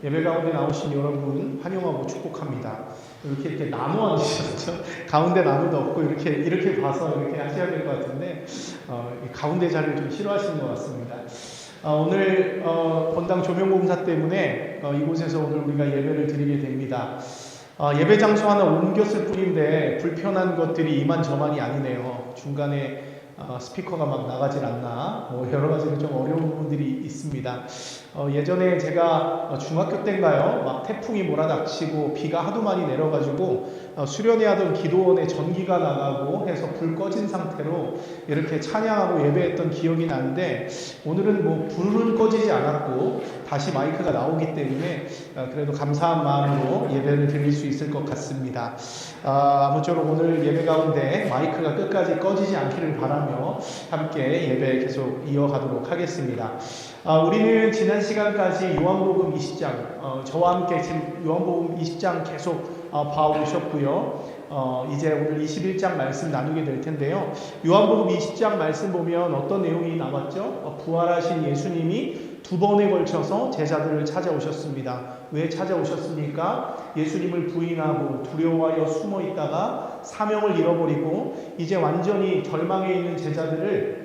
예배 가운데 나오신 여러분 환영하고 축복합니다. 이렇게 나무 앉으셨죠? 가운데 나무도 없고 이렇게 봐서 이렇게 하셔야 될 것 같은데 가운데 자리를 좀 싫어하시는 것 같습니다. 오늘 본당 조명공사 때문에 이곳에서 오늘 우리가 예배를 드리게 됩니다. 예배 장소 하나 옮겼을 뿐인데 불편한 것들이 이만저만이 아니네요. 중간에 스피커가 막 나가질 않나 여러 가지로 좀 어려운 부분들이 있습니다. 예전에 제가 중학교 때인가요? 막 태풍이 몰아닥치고 비가 하도 많이 내려가지고 수련회 하던 기도원에 전기가 나가고 해서 불 꺼진 상태로 이렇게 찬양하고 예배했던 기억이 나는데 오늘은 뭐 불은 꺼지지 않았고 다시 마이크가 나오기 때문에 그래도 감사한 마음으로 예배를 드릴 수 있을 것 같습니다. 아무쪼록 오늘 예배 가운데 마이크가 끝까지 꺼지지 않기를 바라며 함께 예배 계속 이어가도록 하겠습니다. 우리는 지난 시간까지 요한복음 20장 저와 함께 지금 요한복음 20장 계속 봐오셨고요. 이제 오늘 21장 말씀 나누게 될 텐데요. 요한복음 20장 말씀 보면 어떤 내용이 나왔죠? 부활하신 예수님이 두 번에 걸쳐서 제자들을 찾아오셨습니다. 왜 찾아오셨습니까? 예수님을 부인하고 두려워하여 숨어 있다가 사명을 잃어버리고 이제 완전히 절망해 있는 제자들을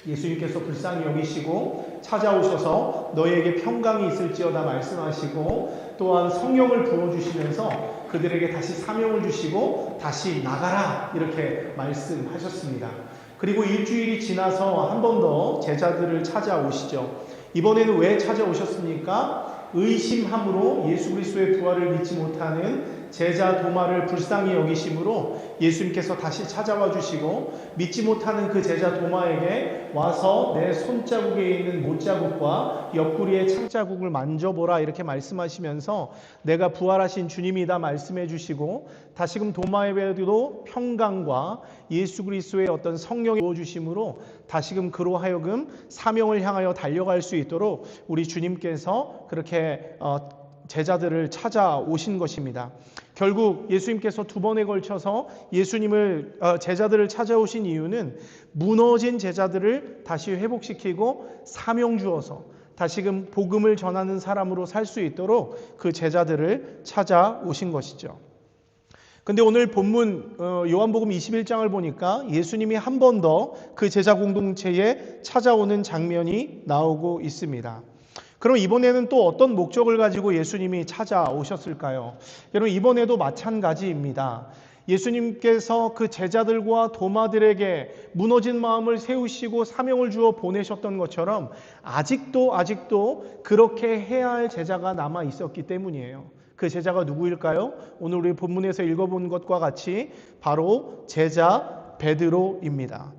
예수님께서 불쌍히 여기시고 찾아오셔서 너희에게 평강이 있을지어다 말씀하시고 또한 성령을 부어주시면서 그들에게 다시 사명을 주시고 다시 나가라 이렇게 말씀하셨습니다. 그리고 일주일이 지나서 한 번 더 제자들을 찾아오시죠. 이번에는 왜 찾아오셨습니까? 의심함으로 예수 그리스도의 부활을 믿지 못하는 제자 도마를 불쌍히 여기심으로 예수님께서 다시 찾아와 주시고 믿지 못하는 그 제자 도마에게 와서 내 손자국에 있는 못자국과 옆구리의 창자국을 만져보라 이렇게 말씀하시면서 내가 부활하신 주님이다 말씀해 주시고 다시금 도마에게도 평강과 예수 그리스도의 어떤 성령이 부어주심으로 다시금 그로 하여금 사명을 향하여 달려갈 수 있도록 우리 주님께서 그렇게 제자들을 찾아오신 것입니다. 결국 예수님께서 두 번에 걸쳐서 제자들을 찾아오신 이유는 무너진 제자들을 다시 회복시키고 사명 주어서 다시금 복음을 전하는 사람으로 살 수 있도록 그 제자들을 찾아오신 것이죠. 근데 오늘 본문 요한복음 21장을 보니까 예수님이 한 번 더 그 제자 공동체에 찾아오는 장면이 나오고 있습니다. 그럼 이번에는 또 어떤 목적을 가지고 예수님이 찾아오셨을까요? 여러분 이번에도 마찬가지입니다. 예수님께서 그 제자들과 도마들에게 무너진 마음을 세우시고 사명을 주어 보내셨던 것처럼 아직도 그렇게 해야 할 제자가 남아 있었기 때문이에요. 그 제자가 누구일까요? 오늘 우리 본문에서 읽어본 것과 같이 바로 제자 베드로입니다.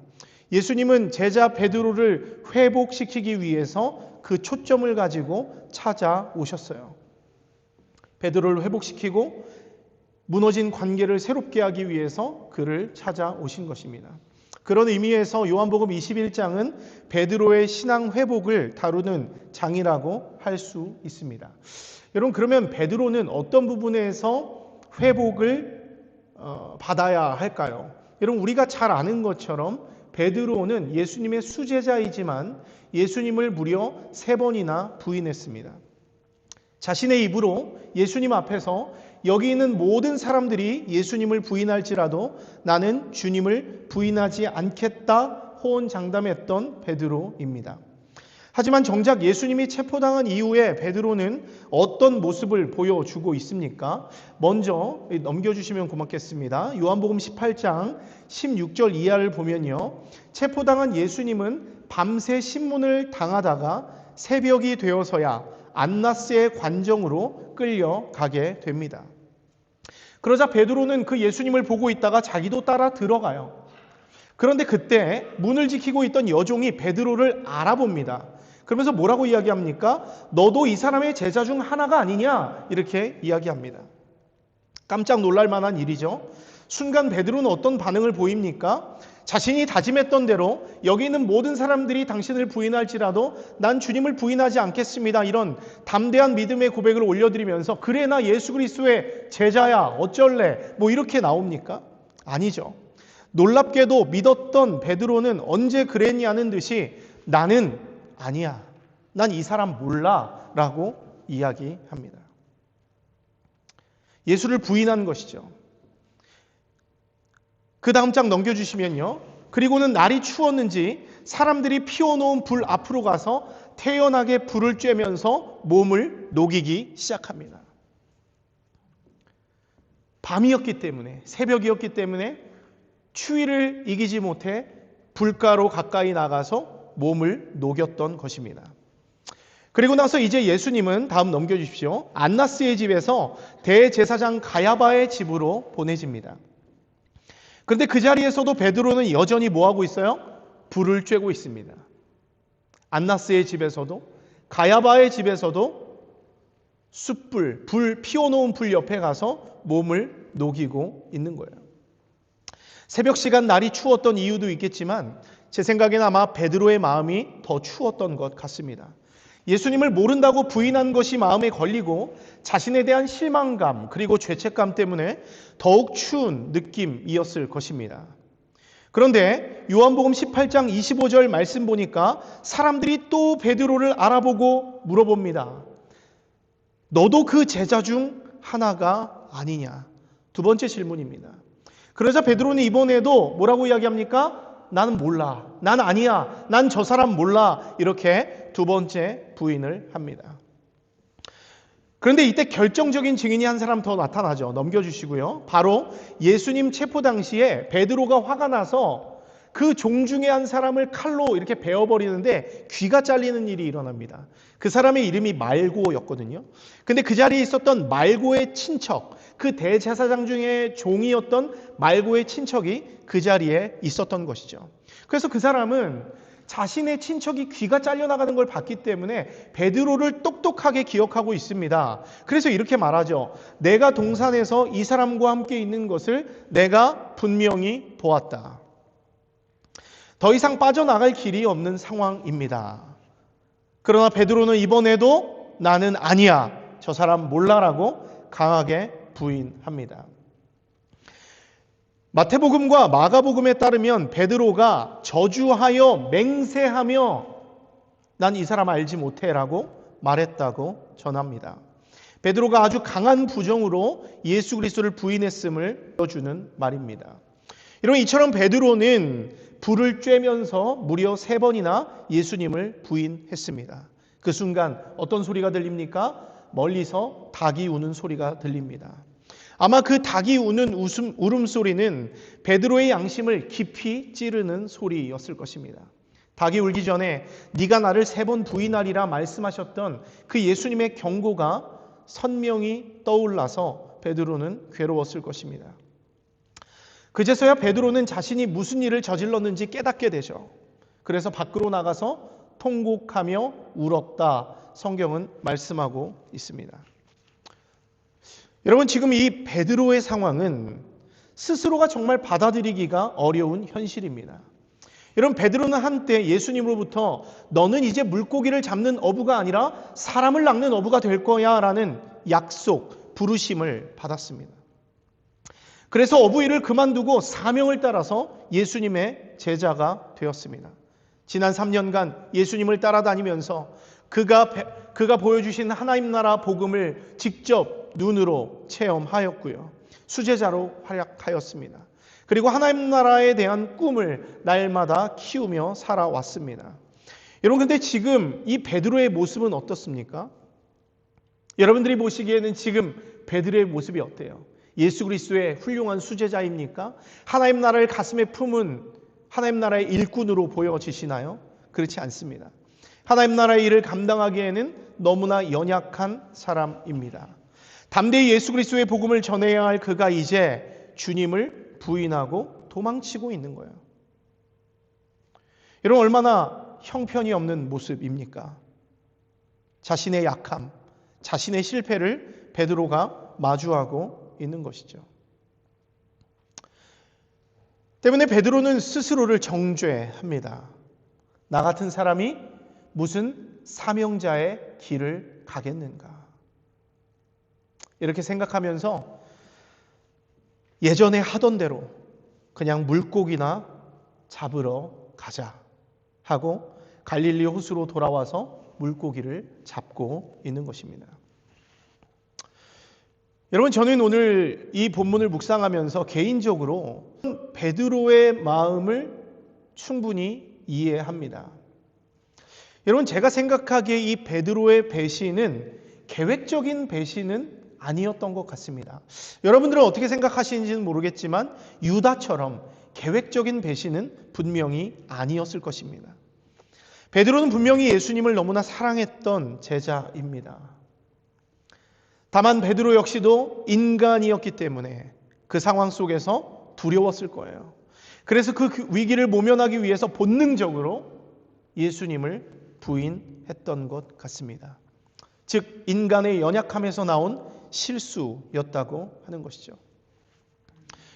예수님은 제자 베드로를 회복시키기 위해서 그 초점을 가지고 찾아오셨어요. 베드로를 회복시키고 무너진 관계를 새롭게 하기 위해서 그를 찾아오신 것입니다. 그런 의미에서 요한복음 21장은 베드로의 신앙 회복을 다루는 장이라고 할 수 있습니다. 여러분 그러면 베드로는 어떤 부분에서 회복을 받아야 할까요? 여러분 우리가 잘 아는 것처럼 베드로는 예수님의 수제자이지만 예수님을 무려 3번이나 부인했습니다. 자신의 입으로 예수님 앞에서 여기 있는 모든 사람들이 예수님을 부인할지라도 나는 주님을 부인하지 않겠다 호언장담했던 베드로입니다. 하지만 정작 예수님이 체포당한 이후에 베드로는 어떤 모습을 보여주고 있습니까? 먼저 넘겨주시면 고맙겠습니다. 요한복음 18장 16절 이하를 보면요. 체포당한 예수님은 밤새 신문을 당하다가 새벽이 되어서야 안나스의 관정으로 끌려가게 됩니다. 그러자 베드로는 그 예수님을 보고 있다가 자기도 따라 들어가요. 그런데 그때 문을 지키고 있던 여종이 베드로를 알아봅니다. 그러면서 뭐라고 이야기합니까? 너도 이 사람의 제자 중 하나가 아니냐? 이렇게 이야기합니다. 깜짝 놀랄 만한 일이죠. 순간 베드로는 어떤 반응을 보입니까? 자신이 다짐했던 대로 여기 있는 모든 사람들이 당신을 부인할지라도 난 주님을 부인하지 않겠습니다. 이런 담대한 믿음의 고백을 올려드리면서 그래 나 예수 그리스도의 제자야 어쩔래 뭐 이렇게 나옵니까? 아니죠. 놀랍게도 믿었던 베드로는 언제 그랬냐는 듯이 나는 아니야. 난 이 사람 몰라 라고 이야기합니다. 예수를 부인한 것이죠. 그 다음 장 넘겨주시면요. 그리고는 날이 추웠는지 사람들이 피워놓은 불 앞으로 가서 태연하게 불을 쬐면서 몸을 녹이기 시작합니다. 밤이었기 때문에, 새벽이었기 때문에 추위를 이기지 못해 불가로 가까이 나가서 몸을 녹였던 것입니다. 그리고 나서 이제 예수님은 다음 넘겨주십시오. 안나스의 집에서 대제사장 가야바의 집으로 보내집니다. 그런데 그 자리에서도 베드로는 여전히 뭐하고 있어요? 불을 쬐고 있습니다. 안나스의 집에서도 가야바의 집에서도 숯불, 불 피워놓은 불 옆에 가서 몸을 녹이고 있는 거예요. 새벽 시간 날이 추웠던 이유도 있겠지만 제 생각에는 아마 베드로의 마음이 더 추웠던 것 같습니다. 예수님을 모른다고 부인한 것이 마음에 걸리고 자신에 대한 실망감 그리고 죄책감 때문에 더욱 추운 느낌이었을 것입니다. 그런데 요한복음 18장 25절 말씀 보니까 사람들이 또 베드로를 알아보고 물어봅니다. 너도 그 제자 중 하나가 아니냐? 두 번째 질문입니다. 그러자 베드로는 이번에도 뭐라고 이야기합니까? 나는 몰라. 난 아니야. 난 저 사람 몰라. 이렇게 두 번째 부인을 합니다. 그런데 이때 결정적인 증인이 한 사람 더 나타나죠. 넘겨주시고요. 바로 예수님 체포 당시에 베드로가 화가 나서 그 종 중에 한 사람을 칼로 이렇게 베어버리는데 귀가 잘리는 일이 일어납니다. 그 사람의 이름이 말고였거든요. 근데 그 자리에 있었던 말고의 친척, 그 대제사장 중에 종이었던 말고의 친척이 그 자리에 있었던 것이죠. 그래서 그 사람은 자신의 친척이 귀가 잘려나가는 걸 봤기 때문에 베드로를 똑똑하게 기억하고 있습니다. 그래서 이렇게 말하죠. 내가 동산에서 이 사람과 함께 있는 것을 내가 분명히 보았다. 더 이상 빠져나갈 길이 없는 상황입니다. 그러나 베드로는 이번에도 나는 아니야. 저 사람 몰라라고 강하게 부인합니다. 마태복음과 마가복음에 따르면 베드로가 저주하여 맹세하며 난 이 사람 알지 못해라고 말했다고 전합니다. 베드로가 아주 강한 부정으로 예수 그리스도를 부인했음을 보여주는 말입니다. 여러분, 이처럼 베드로는 불을 쬐면서 무려 3번이나 예수님을 부인했습니다. 그 순간 어떤 소리가 들립니까? 멀리서 닭이 우는 소리가 들립니다. 아마 그 닭이 우는 울음소리는 베드로의 양심을 깊이 찌르는 소리였을 것입니다. 닭이 울기 전에 네가 나를 3번 부인하리라 말씀하셨던 그 예수님의 경고가 선명히 떠올라서 베드로는 괴로웠을 것입니다. 그제서야 베드로는 자신이 무슨 일을 저질렀는지 깨닫게 되죠. 그래서 밖으로 나가서 통곡하며 울었다. 성경은 말씀하고 있습니다. 여러분, 지금 이 베드로의 상황은 스스로가 정말 받아들이기가 어려운 현실입니다. 여러분, 베드로는 한때 예수님으로부터 너는 이제 물고기를 잡는 어부가 아니라 사람을 낚는 어부가 될 거야 라는 약속, 부르심을 받았습니다. 그래서 어부 일을 그만두고 사명을 따라서 예수님의 제자가 되었습니다. 지난 3년간 예수님을 따라다니면서 그가 보여주신 하나님 나라 복음을 직접 눈으로 체험하였고요. 수제자로 활약하였습니다. 그리고 하나님 나라에 대한 꿈을 날마다 키우며 살아왔습니다. 여러분, 근데 지금 이 베드로의 모습은 어떻습니까? 여러분들이 보시기에는 지금 베드로의 모습이 어때요? 예수 그리스도의 훌륭한 수제자입니까? 하나님 나라를 가슴에 품은 하나님 나라의 일꾼으로 보여지시나요? 그렇지 않습니다. 하나님 나라의 일을 감당하기에는 너무나 연약한 사람입니다. 담대히 예수 그리스도의 복음을 전해야 할 그가 이제 주님을 부인하고 도망치고 있는 거예요. 여러분, 얼마나 형편이 없는 모습입니까? 자신의 약함, 자신의 실패를 베드로가 마주하고 있는 것이죠. 때문에 베드로는 스스로를 정죄합니다. 나 같은 사람이 무슨 사명자의 길을 가겠는가? 이렇게 생각하면서 예전에 하던 대로 그냥 물고기나 잡으러 가자 하고 갈릴리 호수로 돌아와서 물고기를 잡고 있는 것입니다. 여러분, 저는 오늘 이 본문을 묵상하면서 개인적으로 베드로의 마음을 충분히 이해합니다. 여러분, 제가 생각하기에 이 베드로의 배신은 계획적인 배신은 아니었던 것 같습니다. 여러분들은 어떻게 생각하시는지는 모르겠지만 유다처럼 계획적인 배신은 분명히 아니었을 것입니다. 베드로는 분명히 예수님을 너무나 사랑했던 제자입니다. 다만 베드로 역시도 인간이었기 때문에 그 상황 속에서 두려웠을 거예요. 그래서 그 위기를 모면하기 위해서 본능적으로 예수님을 부인했던 것 같습니다. 즉 인간의 연약함에서 나온 실수였다고 하는 것이죠.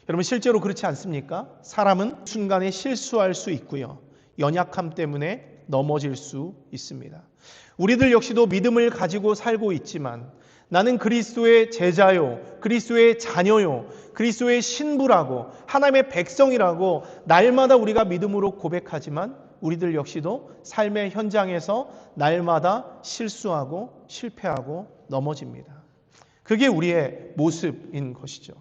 여러분, 실제로 그렇지 않습니까? 사람은 순간에 실수할 수 있고요, 연약함 때문에 넘어질 수 있습니다. 우리들 역시도 믿음을 가지고 살고 있지만 나는 그리스도의 제자요, 그리스도의 자녀요, 그리스도의 신부라고, 하나님의 백성이라고 날마다 우리가 믿음으로 고백하지만 우리들 역시도 삶의 현장에서 날마다 실수하고 실패하고 넘어집니다. 그게 우리의 모습인 것이죠.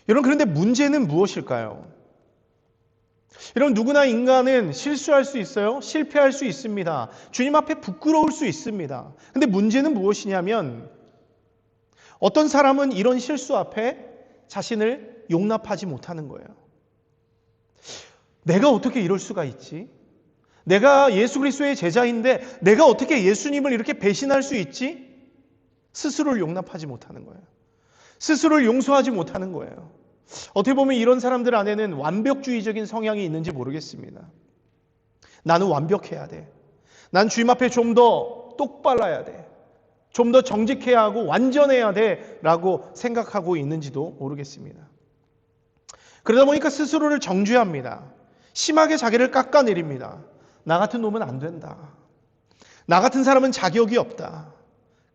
여러분, 그런데 문제는 무엇일까요? 여러분, 누구나 인간은 실수할 수 있어요. 실패할 수 있습니다. 주님 앞에 부끄러울 수 있습니다. 근데 문제는 무엇이냐면 어떤 사람은 이런 실수 앞에 자신을 용납하지 못하는 거예요. 내가 어떻게 이럴 수가 있지? 내가 예수 그리스도의 제자인데 내가 어떻게 예수님을 이렇게 배신할 수 있지? 스스로를 용납하지 못하는 거예요. 스스로를 용서하지 못하는 거예요. 어떻게 보면 이런 사람들 안에는 완벽주의적인 성향이 있는지 모르겠습니다. 나는 완벽해야 돼. 난 주님 앞에 좀 더 똑발라야 돼. 좀 더 정직해야 하고 완전해야 돼 라고 생각하고 있는지도 모르겠습니다. 그러다 보니까 스스로를 정죄합니다. 심하게 자기를 깎아내립니다. 나 같은 놈은 안 된다. 나 같은 사람은 자격이 없다.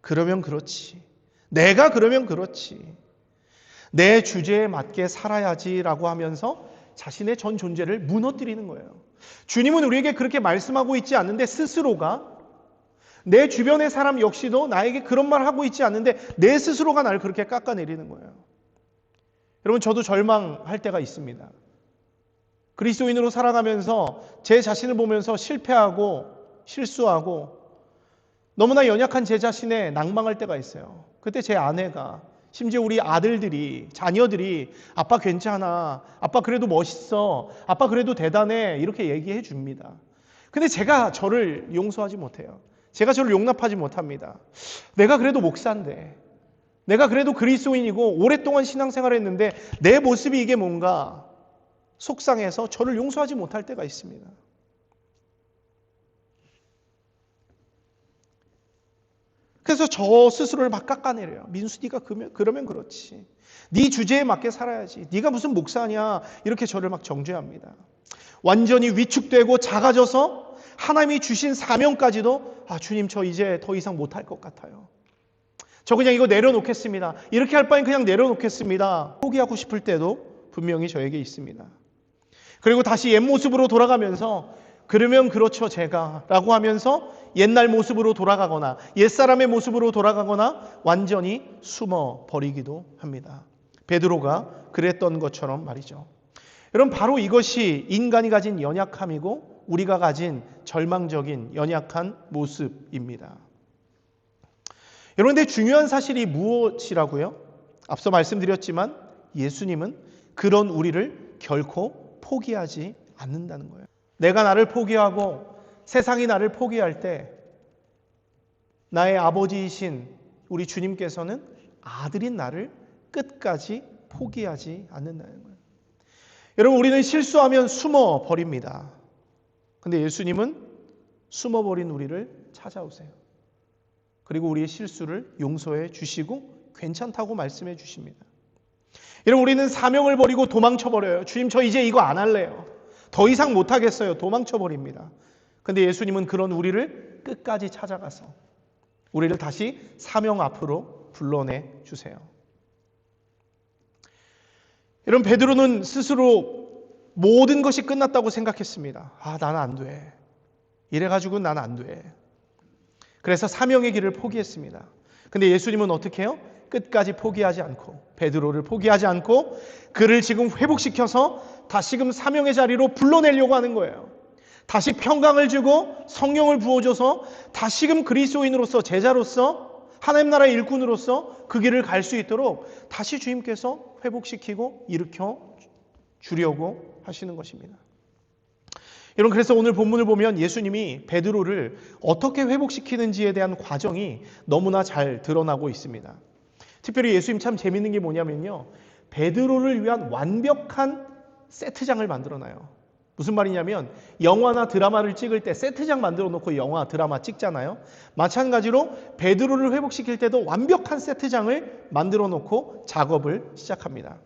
그러면 그렇지. 내가 그러면 그렇지. 내 주제에 맞게 살아야지라고 하면서 자신의 전 존재를 무너뜨리는 거예요. 주님은 우리에게 그렇게 말씀하고 있지 않는데 스스로가, 내 주변의 사람 역시도 나에게 그런 말 하고 있지 않는데 내 스스로가 나를 그렇게 깎아내리는 거예요. 여러분, 저도 절망할 때가 있습니다. 그리스도인으로 살아가면서 제 자신을 보면서 실패하고 실수하고 너무나 연약한 제 자신에 낭망할 때가 있어요. 그때 제 아내가, 심지어 우리 아들들이, 자녀들이 아빠 괜찮아, 아빠 그래도 멋있어, 아빠 그래도 대단해 이렇게 얘기해 줍니다. 근데 제가 저를 용서하지 못해요. 제가 저를 용납하지 못합니다. 내가 그래도 목사인데, 내가 그래도 그리스도인이고 오랫동안 신앙생활을 했는데 내 모습이 이게 뭔가 속상해서 저를 용서하지 못할 때가 있습니다. 그래서 저 스스로를 막 깎아내려요. 민수, 네가 그러면 그렇지. 네 주제에 맞게 살아야지. 네가 무슨 목사냐. 이렇게 저를 막 정죄합니다. 완전히 위축되고 작아져서 하나님이 주신 사명까지도 주님, 저 이제 더 이상 못할 것 같아요. 저 그냥 이거 내려놓겠습니다. 이렇게 할 바엔 그냥 내려놓겠습니다. 포기하고 싶을 때도 분명히 저에게 있습니다. 그리고 다시 옛 모습으로 돌아가면서 그러면 그렇죠 제가 라고 하면서 옛날 모습으로 돌아가거나 옛사람의 모습으로 돌아가거나 완전히 숨어버리기도 합니다. 베드로가 그랬던 것처럼 말이죠. 여러분, 바로 이것이 인간이 가진 연약함이고 우리가 가진 절망적인 연약한 모습입니다. 여러분, 근데 중요한 사실이 무엇이라고요? 앞서 말씀드렸지만 예수님은 그런 우리를 결코 포기하지 않는다는 거예요. 내가 나를 포기하고 세상이 나를 포기할 때 나의 아버지이신 우리 주님께서는 아들인 나를 끝까지 포기하지 않는다는 거예요. 여러분, 우리는 실수하면 숨어버립니다. 근데 예수님은 숨어버린 우리를 찾아오세요. 그리고 우리의 실수를 용서해 주시고 괜찮다고 말씀해 주십니다. 여러분, 우리는 사명을 버리고 도망쳐버려요. 주님, 저 이제 이거 안 할래요. 더 이상 못하겠어요. 도망쳐버립니다. 근데 예수님은 그런 우리를 끝까지 찾아가서 우리를 다시 사명 앞으로 불러내 주세요. 여러분, 베드로는 스스로 모든 것이 끝났다고 생각했습니다. 나는 안 돼. 이래가지고 나는 안 돼. 그래서 사명의 길을 포기했습니다. 근데 예수님은 어떻게 해요? 끝까지 포기하지 않고, 베드로를 포기하지 않고 그를 지금 회복시켜서 다시금 사명의 자리로 불러내려고 하는 거예요. 다시 평강을 주고 성령을 부어줘서 다시금 그리스도인으로서, 제자로서, 하나님 나라의 일꾼으로서 그 길을 갈 수 있도록 다시 주님께서 회복시키고 일으켜 주려고 하시는 것입니다. 여러분, 그래서 오늘 본문을 보면 예수님이 베드로를 어떻게 회복시키는지에 대한 과정이 너무나 잘 드러나고 있습니다. 특별히 예수님 참 재밌는 게 뭐냐면요, 베드로를 위한 완벽한 세트장을 만들어놔요. 무슨 말이냐면, 영화나 드라마를 찍을 때 세트장 만들어 놓고 영화, 드라마 찍잖아요. 마찬가지로 베드로를 회복시킬 때도 완벽한 세트장을 만들어 놓고 작업을 시작합니다.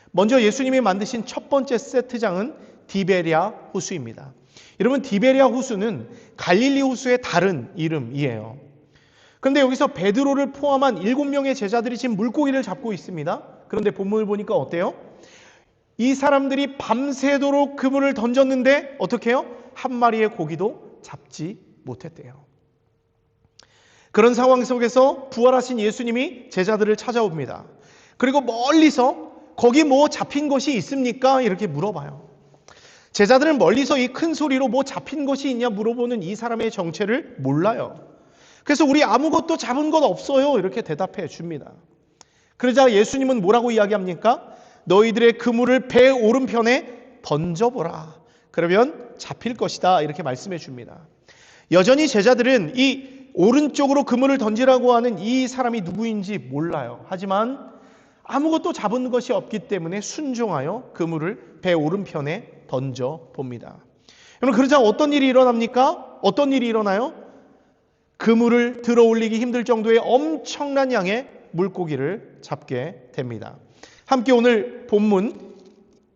먼저 예수님이 만드신 첫 번째 세트장은 디베랴 호수입니다. 여러분, 디베랴 호수는 갈릴리 호수의 다른 이름이에요. 그런데 여기서 베드로를 포함한 7명의 제자들이 지금 물고기를 잡고 있습니다. 그런데 본문을 보니까 어때요? 이 사람들이 밤새도록 그물을 던졌는데 어떻게 해요? 한 마리의 고기도 잡지 못했대요. 그런 상황 속에서 부활하신 예수님이 제자들을 찾아옵니다. 그리고 멀리서 거기 뭐 잡힌 것이 있습니까? 이렇게 물어봐요. 제자들은 멀리서 이 큰 소리로 뭐 잡힌 것이 있냐 물어보는 이 사람의 정체를 몰라요. 그래서 우리 아무것도 잡은 것 없어요, 이렇게 대답해 줍니다. 그러자 예수님은 뭐라고 이야기합니까? 너희들의 그물을 배 오른편에 던져보라. 그러면 잡힐 것이다, 이렇게 말씀해 줍니다. 여전히 제자들은 이 오른쪽으로 그물을 던지라고 하는 이 사람이 누구인지 몰라요. 하지만 아무것도 잡은 것이 없기 때문에 순종하여 그물을 배 오른편에 던져봅니다. 여러분, 그러자 어떤 일이 일어납니까? 어떤 일이 일어나요? 그물을 들어 올리기 힘들 정도의 엄청난 양의 물고기를 잡게 됩니다. 함께 오늘 본문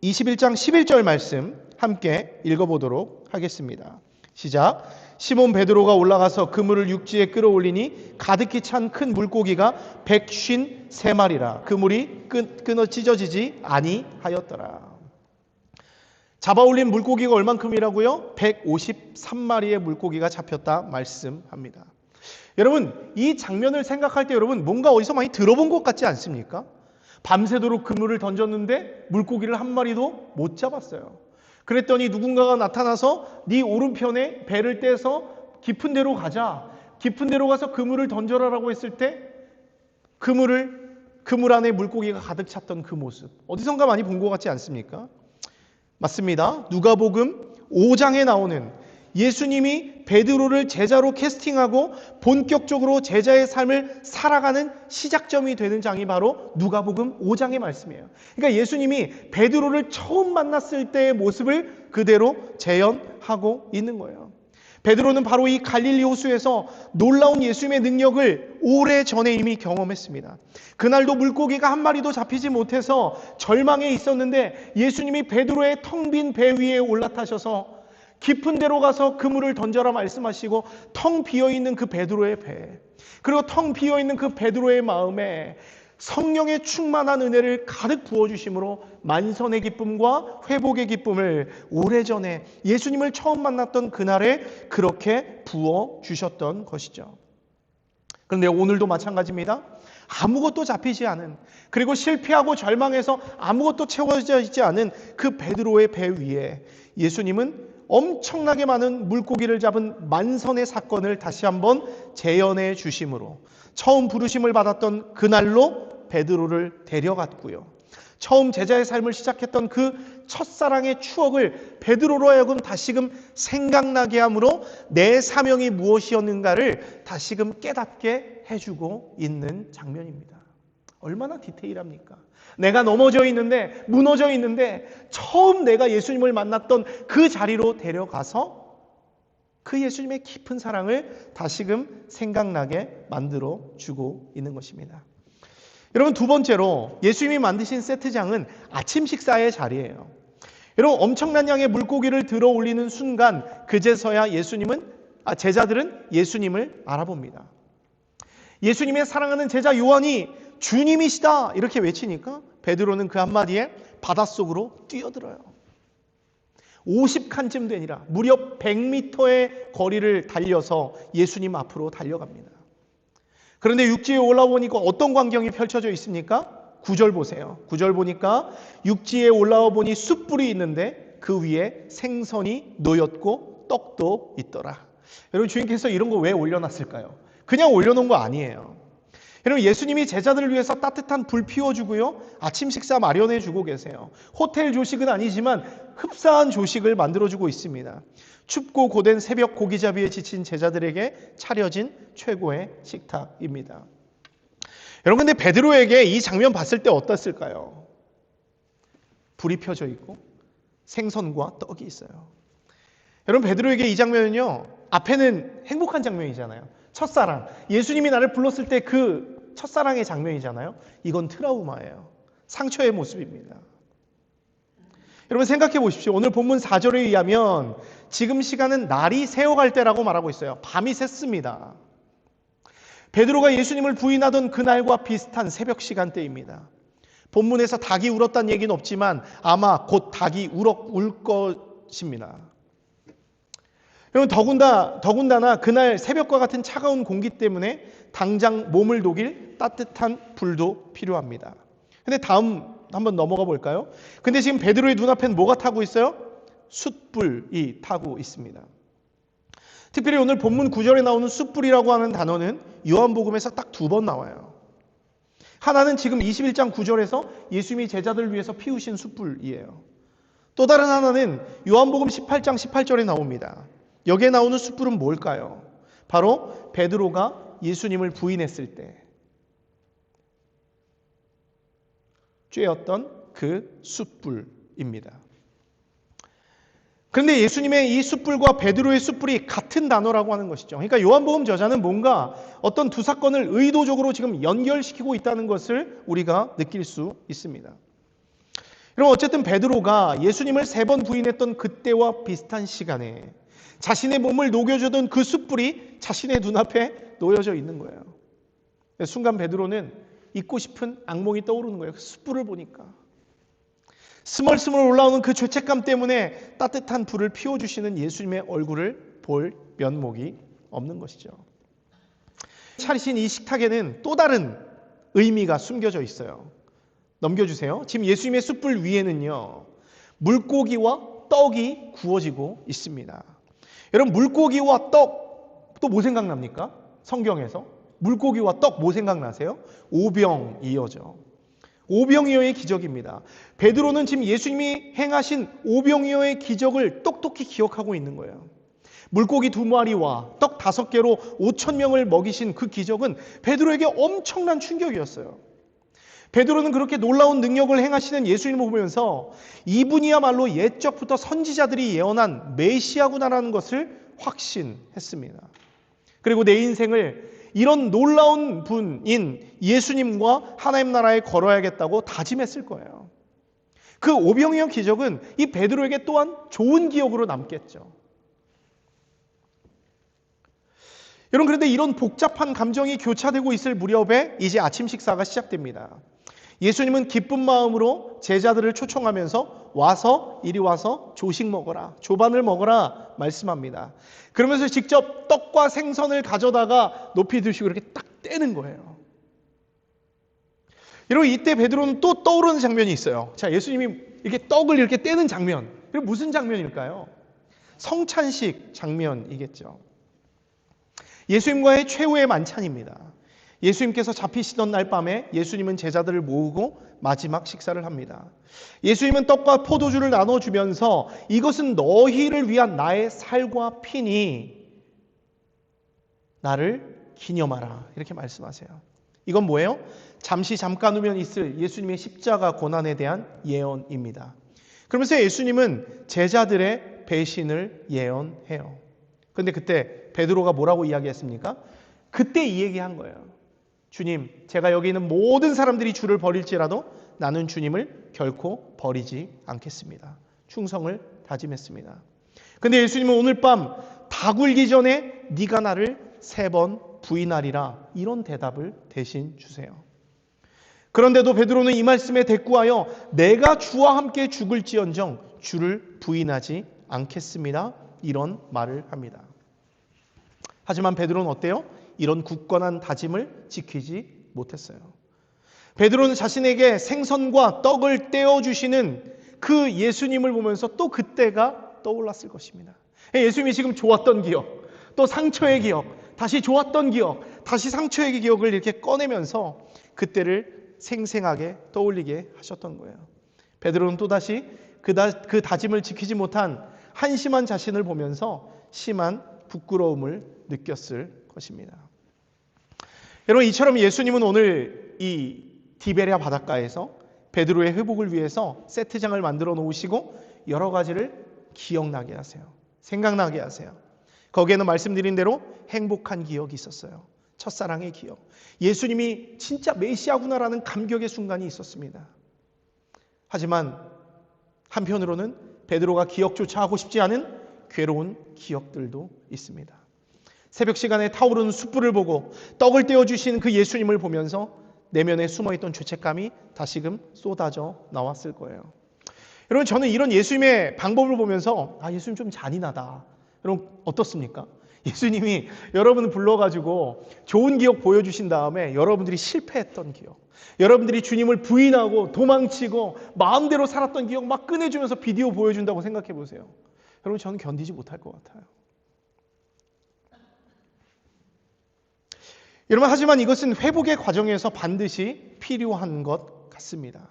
21장 11절 말씀 함께 읽어보도록 하겠습니다. 시작. 시몬 베드로가 올라가서 그물을 육지에 끌어올리니 가득히 찬 큰 물고기가 153마리라. 그물이 끊어 찢어지지 아니하였더라. 잡아올린 물고기가 얼만큼이라고요? 153마리의 물고기가 잡혔다 말씀합니다. 여러분, 이 장면을 생각할 때 여러분 뭔가 어디서 많이 들어본 것 같지 않습니까? 밤새도록 그물을 던졌는데 물고기를 한 마리도 못 잡았어요. 그랬더니 누군가가 나타나서 네 오른편에 배를 떼서 깊은 데로 가자, 깊은 데로 가서 그물을 던져라라고 했을 때 그물 안에 물고기가 가득 찼던 그 모습, 어디선가 많이 본 것 같지 않습니까? 맞습니다. 누가복음 5장에 나오는 예수님이 베드로를 제자로 캐스팅하고 본격적으로 제자의 삶을 살아가는 시작점이 되는 장이 바로 누가복음 5장의 말씀이에요. 그러니까 예수님이 베드로를 처음 만났을 때의 모습을 그대로 재현하고 있는 거예요. 베드로는 바로 이 갈릴리 호수에서 놀라운 예수님의 능력을 오래전에 이미 경험했습니다. 그날도 물고기가 한 마리도 잡히지 못해서 절망에 있었는데 예수님이 베드로의 텅 빈 배 위에 올라타셔서 깊은 데로 가서 그물을 던져라 말씀하시고 텅 비어있는 그 베드로의 배, 그리고 텅 비어있는 그 베드로의 마음에 성령의 충만한 은혜를 가득 부어주심으로 만선의 기쁨과 회복의 기쁨을 오래전에 예수님을 처음 만났던 그날에 그렇게 부어주셨던 것이죠. 그런데 오늘도 마찬가지입니다. 아무것도 잡히지 않은, 그리고 실패하고 절망해서 아무것도 채워져 있지 않은 그 베드로의 배 위에 예수님은 엄청나게 많은 물고기를 잡은 만선의 사건을 다시 한번 재현해 주심으로 처음 부르심을 받았던 그날로 베드로를 데려갔고요. 처음 제자의 삶을 시작했던 그 첫사랑의 추억을 베드로로 하여금 다시금 생각나게 함으로 내 사명이 무엇이었는가를 다시금 깨닫게 해주고 있는 장면입니다. 얼마나 디테일합니까? 내가 넘어져 있는데, 무너져 있는데 처음 내가 예수님을 만났던 그 자리로 데려가서 그 예수님의 깊은 사랑을 다시금 생각나게 만들어 주고 있는 것입니다. 여러분, 두 번째로 예수님이 만드신 세트장은 아침 식사의 자리예요. 여러분, 엄청난 양의 물고기를 들어 올리는 순간 그제서야 제자들은 예수님을 알아봅니다. 예수님의 사랑하는 제자 요한이 주님이시다 이렇게 외치니까 베드로는 그 한마디에 바닷속으로 뛰어들어요. 50칸쯤 되니라 무려 100m의 거리를 달려서 예수님 앞으로 달려갑니다. 그런데 육지에 올라오니까 어떤 광경이 펼쳐져 있습니까? 9절 보세요. 9절 보니까 육지에 올라와 보니 숯불이 있는데 그 위에 생선이 놓였고 떡도 있더라. 여러분, 주님께서 이런 거 왜 올려놨을까요? 그냥 올려놓은 거 아니에요. 여러분, 예수님이 제자들을 위해서 따뜻한 불 피워주고요, 아침 식사 마련해주고 계세요. 호텔 조식은 아니지만 흡사한 조식을 만들어주고 있습니다. 춥고 고된 새벽 고기잡이에 지친 제자들에게 차려진 최고의 식탁입니다. 여러분, 근데 베드로에게 이 장면 봤을 때 어땠을까요? 불이 펴져 있고 생선과 떡이 있어요. 여러분, 베드로에게 이 장면은요, 앞에는 행복한 장면이잖아요. 첫사랑, 예수님이 나를 불렀을 때 그 첫사랑의 장면이잖아요. 이건 트라우마예요. 상처의 모습입니다. 여러분, 생각해 보십시오. 오늘 본문 4절에 의하면 지금 시간은 날이 새어갈 때라고 말하고 있어요. 밤이 샜습니다. 베드로가 예수님을 부인하던 그날과 비슷한 새벽 시간대입니다. 본문에서 닭이 울었다는 얘기는 없지만 아마 곧 닭이 울 것입니다. 여러분, 더군다나 그날 새벽과 같은 차가운 공기 때문에 당장 몸을 녹일 따뜻한 불도 필요합니다. 근데 다음 한번 넘어가 볼까요? 근데 지금 베드로의 눈앞엔 뭐가 타고 있어요? 숯불이 타고 있습니다. 특별히 오늘 본문 9절에 나오는 숯불이라고 하는 단어는 요한복음에서 딱 2번 나와요. 하나는 지금 21장 9절에서 예수님이 제자들을 위해서 피우신 숯불이에요. 또 다른 하나는 요한복음 18장 18절에 나옵니다. 여기에 나오는 숯불은 뭘까요? 바로 베드로가 예수님을 부인했을 때 쬐었던 그 숯불입니다. 그런데 예수님의 이 숯불과 베드로의 숯불이 같은 단어라고 하는 것이죠. 그러니까 요한복음 저자는 뭔가 어떤 두 사건을 의도적으로 지금 연결시키고 있다는 것을 우리가 느낄 수 있습니다. 여러분, 어쨌든 베드로가 예수님을 3번 부인했던 그때와 비슷한 시간에 자신의 몸을 녹여주던 그 숯불이 자신의 눈앞에 놓여져 있는 거예요. 순간 베드로는 잊고 싶은 악몽이 떠오르는 거예요. 그 숯불을 보니까. 스멀스멀 올라오는 그 죄책감 때문에 따뜻한 불을 피워주시는 예수님의 얼굴을 볼 면목이 없는 것이죠. 차리신 이 식탁에는 또 다른 의미가 숨겨져 있어요. 넘겨주세요. 지금 예수님의 숯불 위에는요, 물고기와 떡이 구워지고 있습니다. 여러분, 물고기와 떡, 또 뭐 생각납니까? 성경에서 물고기와 떡 뭐 생각나세요? 오병이어죠. 오병이어의 기적입니다. 베드로는 지금 예수님이 행하신 오병이어의 기적을 똑똑히 기억하고 있는 거예요. 물고기 2마리와 떡 5개로 5,000명을 먹이신 그 기적은 베드로에게 엄청난 충격이었어요. 베드로는 그렇게 놀라운 능력을 행하시는 예수님을 보면서 이분이야말로 옛적부터 선지자들이 예언한 메시아구나라는 것을 확신했습니다. 그리고 내 인생을 이런 놀라운 분인 예수님과 하나님 나라에 걸어야겠다고 다짐했을 거예요. 그 오병이어 기적은 이 베드로에게 또한 좋은 기억으로 남겠죠. 여러분, 그런데 이런 복잡한 감정이 교차되고 있을 무렵에 이제 아침 식사가 시작됩니다. 예수님은 기쁜 마음으로 제자들을 초청하면서 이리 와서 조식 먹어라, 조반을 먹어라 말씀합니다. 그러면서 직접 떡과 생선을 가져다가 높이 드시고 이렇게 딱 떼는 거예요. 여러분, 이때 베드로는 또 떠오르는 장면이 있어요. 자, 예수님이 이렇게 떡을 이렇게 떼는 장면. 그럼 무슨 장면일까요? 성찬식 장면이겠죠. 예수님과의 최후의 만찬입니다. 예수님께서 잡히시던 날 밤에 예수님은 제자들을 모으고 마지막 식사를 합니다. 예수님은 떡과 포도주를 나눠주면서 이것은 너희를 위한 나의 살과 피니 나를 기념하라, 이렇게 말씀하세요. 이건 뭐예요? 잠깐 후면 있을 예수님의 십자가 고난에 대한 예언입니다. 그러면서 예수님은 제자들의 배신을 예언해요. 그런데 그때 베드로가 뭐라고 이야기했습니까? 그때 이 얘기한 거예요. 주님, 제가 여기 있는 모든 사람들이 주를 버릴지라도 나는 주님을 결코 버리지 않겠습니다. 충성을 다짐했습니다. 그런데 예수님은 오늘 밤 다 굴기 전에 네가 나를 3번 부인하리라, 이런 대답을 대신 주세요. 그런데도 베드로는 이 말씀에 대꾸하여 내가 주와 함께 죽을지언정 주를 부인하지 않겠습니다, 이런 말을 합니다. 하지만 베드로는 어때요? 이런 굳건한 다짐을 지키지 못했어요. 베드로는 자신에게 생선과 떡을 떼어주시는 그 예수님을 보면서 또 그때가 떠올랐을 것입니다. 예수님이 지금 좋았던 기억, 또 상처의 기억, 다시 좋았던 기억, 다시 상처의 기억을 이렇게 꺼내면서 그때를 생생하게 떠올리게 하셨던 거예요. 베드로는 또다시 그 다짐을 지키지 못한 한심한 자신을 보면서 심한 부끄러움을 느꼈을 것입니다. 여러분, 이처럼 예수님은 오늘 이 디베랴 바닷가에서 베드로의 회복을 위해서 세트장을 만들어 놓으시고 여러 가지를 기억나게 하세요. 생각나게 하세요. 거기에는 말씀드린 대로 행복한 기억이 있었어요. 첫사랑의 기억. 예수님이 진짜 메시아구나라는 감격의 순간이 있었습니다. 하지만 한편으로는 베드로가 기억조차 하고 싶지 않은 괴로운 기억들도 있습니다. 새벽 시간에 타오르는 숯불을 보고 떡을 떼어주신 그 예수님을 보면서 내면에 숨어있던 죄책감이 다시금 쏟아져 나왔을 거예요. 여러분, 저는 이런 예수님의 방법을 보면서 예수님 좀 잔인하다. 여러분 어떻습니까? 예수님이 여러분을 불러가지고 좋은 기억 보여주신 다음에 여러분들이 실패했던 기억, 여러분들이 주님을 부인하고 도망치고 마음대로 살았던 기억 막 꺼내주면서 비디오 보여준다고 생각해 보세요. 여러분, 저는 견디지 못할 것 같아요. 여러분, 하지만 이것은 회복의 과정에서 반드시 필요한 것 같습니다.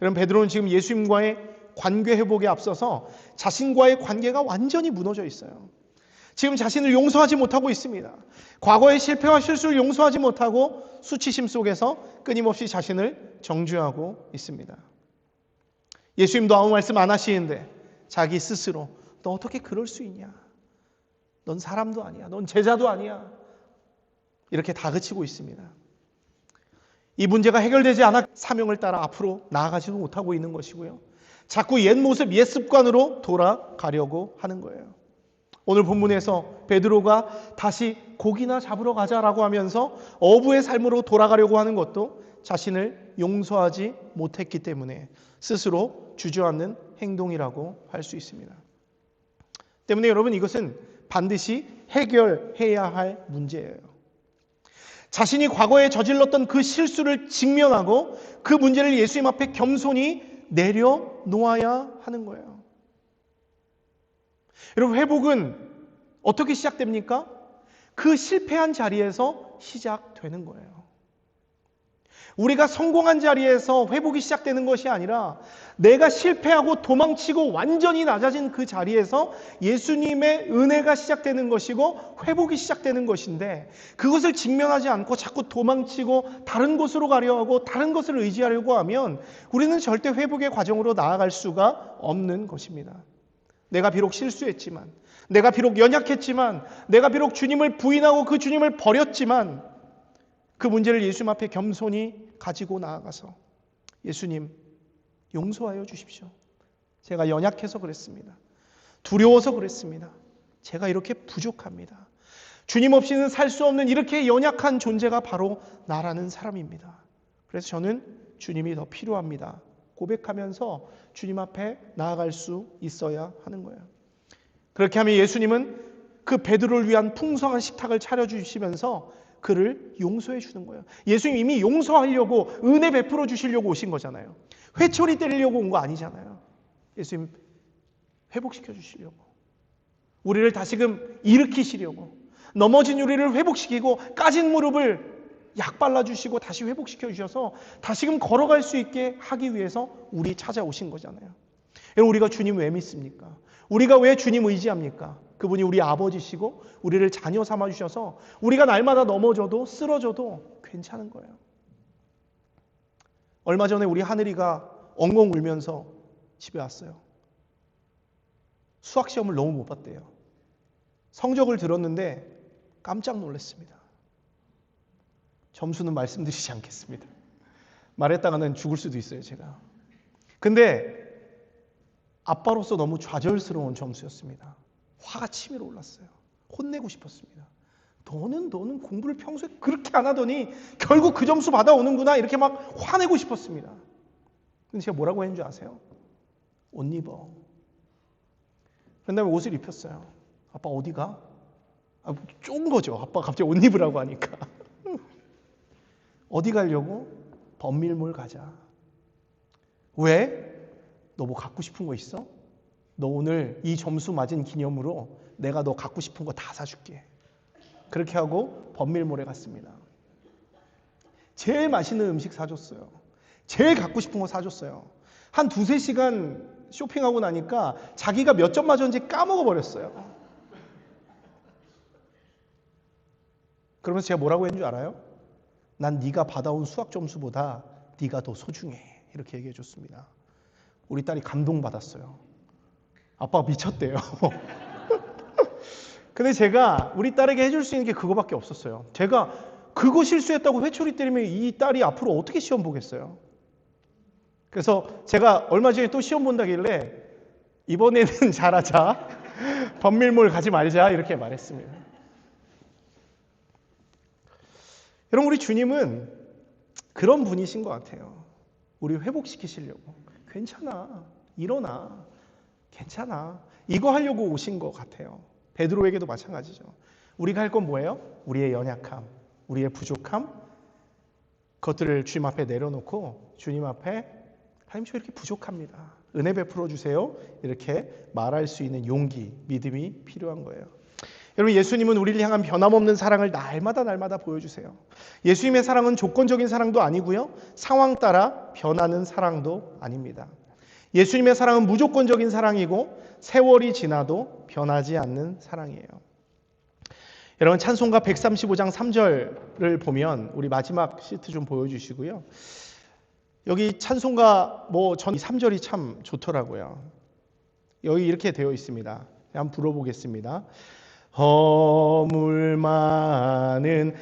여러분, 베드로는 지금 예수님과의 관계 회복에 앞서서 자신과의 관계가 완전히 무너져 있어요. 지금 자신을 용서하지 못하고 있습니다. 과거의 실패와 실수를 용서하지 못하고 수치심 속에서 끊임없이 자신을 정죄하고 있습니다. 예수님도 아무 말씀 안 하시는데 자기 스스로 너 어떻게 그럴 수 있냐? 넌 사람도 아니야. 넌 제자도 아니야. 이렇게 다그치고 있습니다. 이 문제가 해결되지 않아 사명을 따라 앞으로 나아가지도 못하고 있는 것이고요. 자꾸 옛 모습, 옛 습관으로 돌아가려고 하는 거예요. 오늘 본문에서 베드로가 다시 고기나 잡으러 가자라고 하면서 어부의 삶으로 돌아가려고 하는 것도 자신을 용서하지 못했기 때문에 스스로 주저앉는 행동이라고 할 수 있습니다. 때문에 여러분, 이것은 반드시 해결해야 할 문제예요. 자신이 과거에 저질렀던 그 실수를 직면하고 그 문제를 예수님 앞에 겸손히 내려놓아야 하는 거예요. 여러분, 회복은 어떻게 시작됩니까? 그 실패한 자리에서 시작되는 거예요. 우리가 성공한 자리에서 회복이 시작되는 것이 아니라 내가 실패하고 도망치고 완전히 낮아진 그 자리에서 예수님의 은혜가 시작되는 것이고 회복이 시작되는 것인데, 그것을 직면하지 않고 자꾸 도망치고 다른 곳으로 가려 하고 다른 것을 의지하려고 하면 우리는 절대 회복의 과정으로 나아갈 수가 없는 것입니다. 내가 비록 실수했지만, 내가 비록 연약했지만, 내가 비록 주님을 부인하고 그 주님을 버렸지만 그 문제를 예수님 앞에 겸손히 가지고 나아가서 예수님, 용서하여 주십시오. 제가 연약해서 그랬습니다. 두려워서 그랬습니다. 제가 이렇게 부족합니다. 주님 없이는 살 수 없는 이렇게 연약한 존재가 바로 나라는 사람입니다. 그래서 저는 주님이 더 필요합니다. 고백하면서 주님 앞에 나아갈 수 있어야 하는 거예요. 그렇게 하면 예수님은 그 베드로를 위한 풍성한 식탁을 차려주시면서 그를 용서해 주는 거예요. 예수님 이미 용서하려고, 은혜 베풀어 주시려고 오신 거잖아요. 회초리 때리려고 온 거 아니잖아요. 예수님 회복시켜 주시려고, 우리를 다시금 일으키시려고, 넘어진 우리를 회복시키고 까진 무릎을 약 발라주시고 다시 회복시켜 주셔서 다시금 걸어갈 수 있게 하기 위해서 우리 찾아오신 거잖아요. 여러분, 우리가 주님 왜 믿습니까? 우리가 왜 주님 의지합니까? 그분이 우리 아버지시고 우리를 자녀 삼아주셔서 우리가 날마다 넘어져도 쓰러져도 괜찮은 거예요. 얼마 전에 우리 하늘이가 엉엉 울면서 집에 왔어요. 수학시험을 너무 못 봤대요. 성적을 들었는데 깜짝 놀랐습니다. 점수는 말씀드리지 않겠습니다. 말했다가는 죽을 수도 있어요, 제가. 근데 아빠로서 너무 좌절스러운 점수였습니다. 화가 치밀어 올랐어요. 혼내고 싶었습니다. 너는 공부를 평소에 그렇게 안 하더니 결국 그 점수 받아오는구나, 이렇게 막 화내고 싶었습니다. 근데 제가 뭐라고 했는 줄 아세요? 옷 입어. 그런 다음에 옷을 입혔어요. 아빠 어디 가? 쫀 거죠. 아빠가 갑자기 옷 입으라고 하니까. 어디 가려고? 범밀몰 가자. 왜? 너 뭐 갖고 싶은 거 있어? 너 오늘 이 점수 맞은 기념으로 내가 너 갖고 싶은 거 다 사줄게. 그렇게 하고 범밀몰에 갔습니다. 제일 맛있는 음식 사줬어요. 제일 갖고 싶은 거 사줬어요. 한 2-3시간 쇼핑하고 나니까 자기가 몇 점 맞았는지 까먹어버렸어요. 그러면서 제가 뭐라고 했는 줄 알아요? 난 네가 받아온 수학 점수보다 네가 더 소중해. 이렇게 얘기해 줬습니다. 우리 딸이 감동받았어요. 아빠가 미쳤대요. 근데 제가 우리 딸에게 해줄 수 있는 게 그거밖에 없었어요. 제가 그거 실수했다고 회초리 때리면 이 딸이 앞으로 어떻게 시험 보겠어요? 그래서 제가 얼마 전에 또 시험 본다길래 이번에는 잘하자. 범밀몰 가지 말자. 이렇게 말했습니다. 여러분, 우리 주님은 그런 분이신 것 같아요. 우리 회복시키시려고. 괜찮아. 일어나. 괜찮아. 이거 하려고 오신 것 같아요. 베드로에게도 마찬가지죠. 우리가 할 건 뭐예요? 우리의 연약함, 우리의 부족함, 그것들을 주님 앞에 내려놓고 주님 앞에 하나님 저 이렇게 부족합니다. 은혜 베풀어 주세요. 이렇게 말할 수 있는 용기, 믿음이 필요한 거예요. 여러분, 예수님은 우리를 향한 변함없는 사랑을 날마다 보여주세요. 예수님의 사랑은 조건적인 사랑도 아니고요. 상황 따라 변하는 사랑도 아닙니다. 예수님의 사랑은 무조건적인 사랑이고 세월이 지나도 변하지 않는 사랑이에요. 여러분, 찬송가 135장 3절을 보면 우리 마지막 시트 좀 보여주시고요. 여기 찬송가 전 3절이 참 좋더라고요. 여기 이렇게 되어 있습니다. 한번 불어보겠습니다. 허물 많은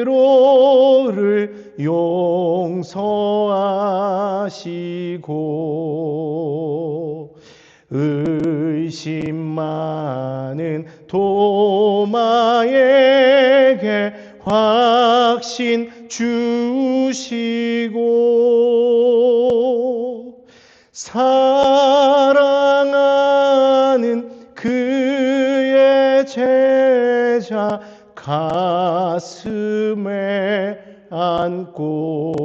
베드로를 용서하시고 의심 많은 도마에게 확신 주시고 사랑하는 그의 제자 가슴에 안고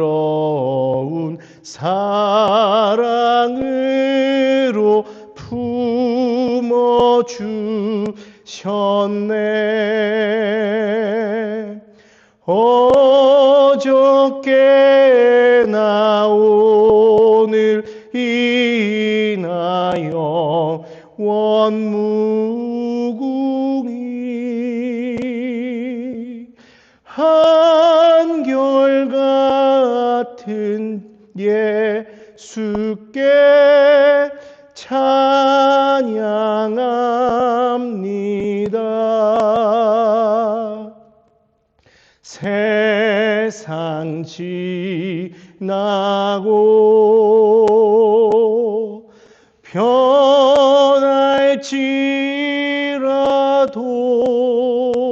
부드러운 사랑으로 품어주셨네. 어저께나 오늘 이나 영원무궁히 한결같은 예수께 찬양합니다. 세상 지나고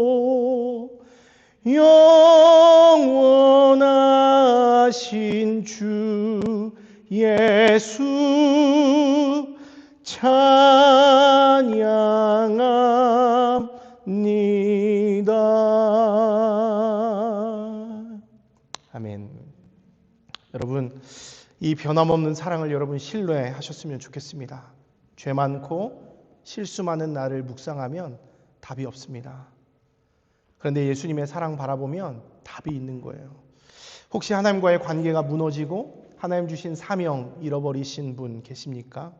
변할지라도 영원하신 주 예수 찬양합니다. 아멘. 여러분, 이 변함없는 사랑을 여러분 신뢰하셨으면 좋겠습니다. 죄 많고 실수 많은 나를 묵상하면 답이 없습니다. 그런데 예수님의 사랑 바라보면 답이 있는 거예요. 혹시 하나님과의 관계가 무너지고 하나님 주신 사명 잃어버리신 분 계십니까?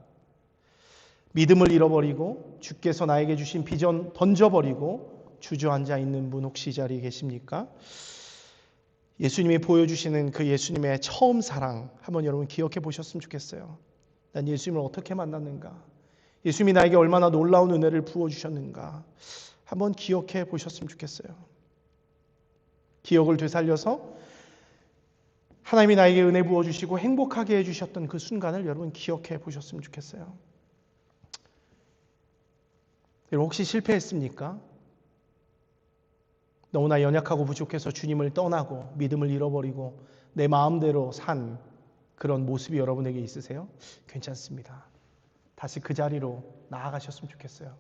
믿음을 잃어버리고 주께서 나에게 주신 비전 던져버리고 주저앉아 있는 분 혹시 이 자리에 계십니까? 예수님이 보여주시는 그 예수님의 처음 사랑 한번 여러분 기억해 보셨으면 좋겠어요. 난 예수님을 어떻게 만났는가? 예수님이 나에게 얼마나 놀라운 은혜를 부어주셨는가? 한번 기억해 보셨으면 좋겠어요. 기억을 되살려서 하나님이 나에게 은혜 부어주시고 행복하게 해주셨던 그 순간을 여러분 기억해 보셨으면 좋겠어요. 여러분 혹시 실패했습니까? 너무나 연약하고 부족해서 주님을 떠나고 믿음을 잃어버리고 내 마음대로 산 그런 모습이 여러분에게 있으세요? 괜찮습니다. 다시 그 자리로 나아가셨으면 좋겠어요.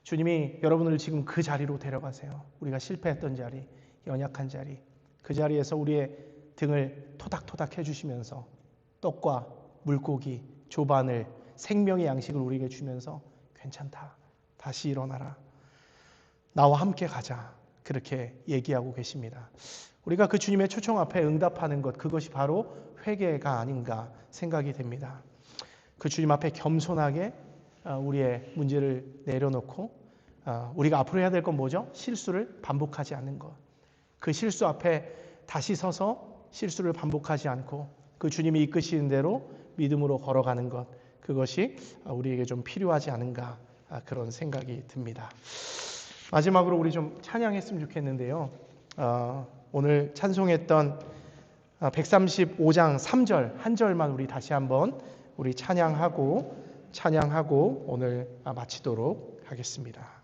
주님이 여러분을 지금 그 자리로 데려가세요. 우리가 실패했던 자리, 연약한 자리, 그 자리에서 우리의 등을 토닥토닥 해주시면서 떡과 물고기, 조반을, 생명의 양식을 우리에게 주면서 괜찮다. 다시 일어나라. 나와 함께 가자. 그렇게 얘기하고 계십니다. 우리가 그 주님의 초청 앞에 응답하는 것, 그것이 바로 회개가 아닌가 생각이 됩니다. 그 주님 앞에 겸손하게 우리의 문제를 내려놓고 우리가 앞으로 해야 될 건 뭐죠? 실수를 반복하지 않는 것. 그 실수 앞에 다시 서서 실수를 반복하지 않고 그 주님이 이끄시는 대로 믿음으로 걸어가는 것, 그것이 우리에게 좀 필요하지 않은가 그런 생각이 듭니다. 마지막으로 우리 좀 찬양했으면 좋겠는데요. 오늘 찬송했던 135장 3절 한 절만 우리 다시 한번 우리 찬양하고 오늘 마치도록 하겠습니다.